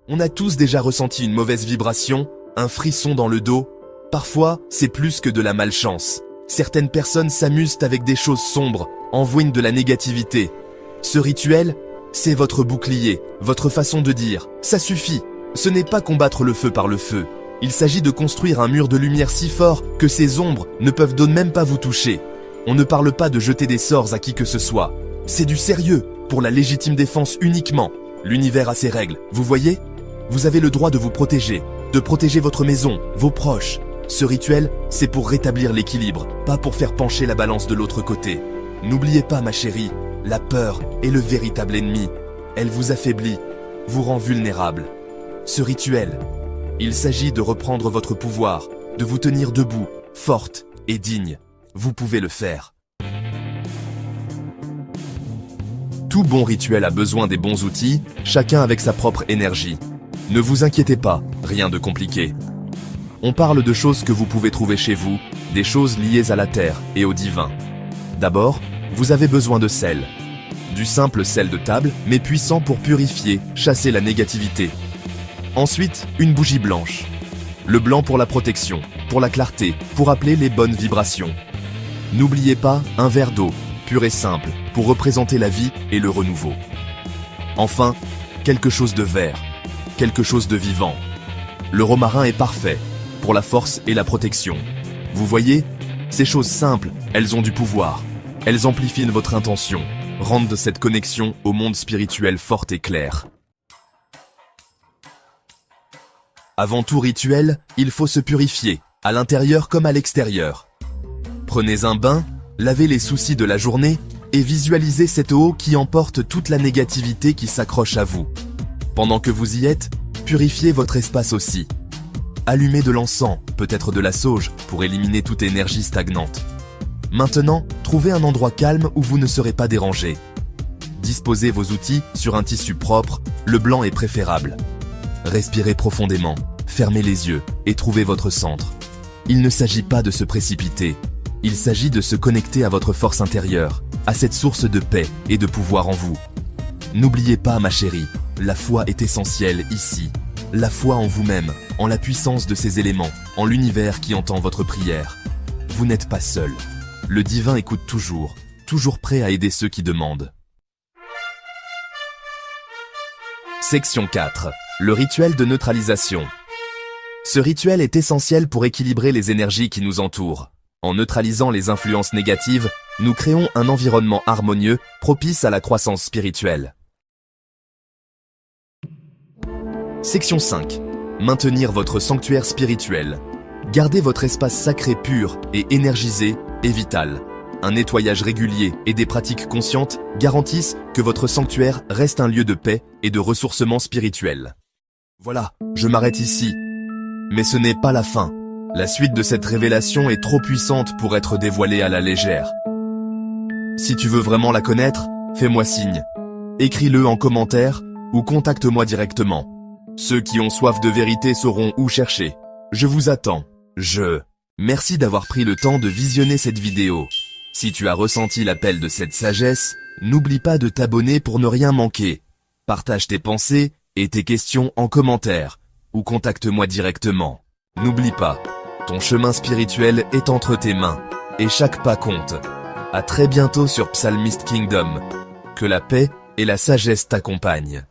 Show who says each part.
Speaker 1: On a tous déjà ressenti une mauvaise vibration, un frisson dans le dos. Parfois, c'est plus que de la malchance. Certaines personnes s'amusent avec des choses sombres, envoient de la négativité. Ce rituel, c'est votre bouclier, votre façon de dire « ça suffit ». Ce n'est pas combattre le feu par le feu. Il s'agit de construire un mur de lumière si fort que ces ombres ne peuvent donc même pas vous toucher. On ne parle pas de jeter des sorts à qui que ce soit. C'est du sérieux, pour la légitime défense uniquement. L'univers a ses règles, vous voyez ? Vous avez le droit de vous protéger, de protéger votre maison, vos proches. Ce rituel, c'est pour rétablir l'équilibre, pas pour faire pencher la balance de l'autre côté. N'oubliez pas, ma chérie, la peur est le véritable ennemi. Elle vous affaiblit, vous rend vulnérable. Ce rituel, il s'agit de reprendre votre pouvoir, de vous tenir debout, forte et digne. Vous pouvez le faire. Tout bon rituel a besoin des bons outils, chacun avec sa propre énergie. Ne vous inquiétez pas, rien de compliqué. On parle de choses que vous pouvez trouver chez vous, des choses liées à la terre et au divin. D'abord, vous avez besoin de sel. Du simple sel de table, mais puissant pour purifier, chasser la négativité. Ensuite, une bougie blanche. Le blanc pour la protection, pour la clarté, pour appeler les bonnes vibrations. N'oubliez pas un verre d'eau, pur et simple, pour représenter la vie et le renouveau. Enfin, quelque chose de vert, quelque chose de vivant. Le romarin est parfait, pour la force et la protection. Vous voyez, ces choses simples, elles ont du pouvoir. Elles amplifient votre intention, rendent cette connexion au monde spirituel forte et claire. Avant tout rituel, il faut se purifier, à l'intérieur comme à l'extérieur. Prenez un bain, lavez les soucis de la journée et visualisez cette eau qui emporte toute la négativité qui s'accroche à vous. Pendant que vous y êtes, purifiez votre espace aussi. Allumez de l'encens, peut-être de la sauge, pour éliminer toute énergie stagnante. Maintenant, trouvez un endroit calme où vous ne serez pas dérangé. Disposez vos outils sur un tissu propre, le blanc est préférable. Respirez profondément, fermez les yeux et trouvez votre centre. Il ne s'agit pas de se précipiter, il s'agit de se connecter à votre force intérieure, à cette source de paix et de pouvoir en vous. N'oubliez pas, ma chérie, la foi est essentielle ici. La foi en vous-même, en la puissance de ces éléments, en l'univers qui entend votre prière. Vous n'êtes pas seul. Le divin écoute toujours, toujours prêt à aider ceux qui demandent. Section 4. Le rituel de neutralisation. Ce rituel est essentiel pour équilibrer les énergies qui nous entourent. En neutralisant les influences négatives, nous créons un environnement harmonieux, propice à la croissance spirituelle. Section 5. Maintenir votre sanctuaire spirituel. Garder votre espace sacré pur et énergisé est vital. Un nettoyage régulier et des pratiques conscientes garantissent que votre sanctuaire reste un lieu de paix et de ressourcement spirituel. Voilà, je m'arrête ici. Mais ce n'est pas la fin. La suite de cette révélation est trop puissante pour être dévoilée à la légère. Si tu veux vraiment la connaître, fais-moi signe. Écris-le en commentaire ou contacte-moi directement. Ceux qui ont soif de vérité sauront où chercher. Je vous attends. Merci d'avoir pris le temps de visionner cette vidéo. Si tu as ressenti l'appel de cette sagesse, n'oublie pas de t'abonner pour ne rien manquer. Partage tes pensées et tes questions en commentaire ou contacte-moi directement. N'oublie pas, ton chemin spirituel est entre tes mains et chaque pas compte. À très bientôt sur Psalmist Kingdom. Que la paix et la sagesse t'accompagnent.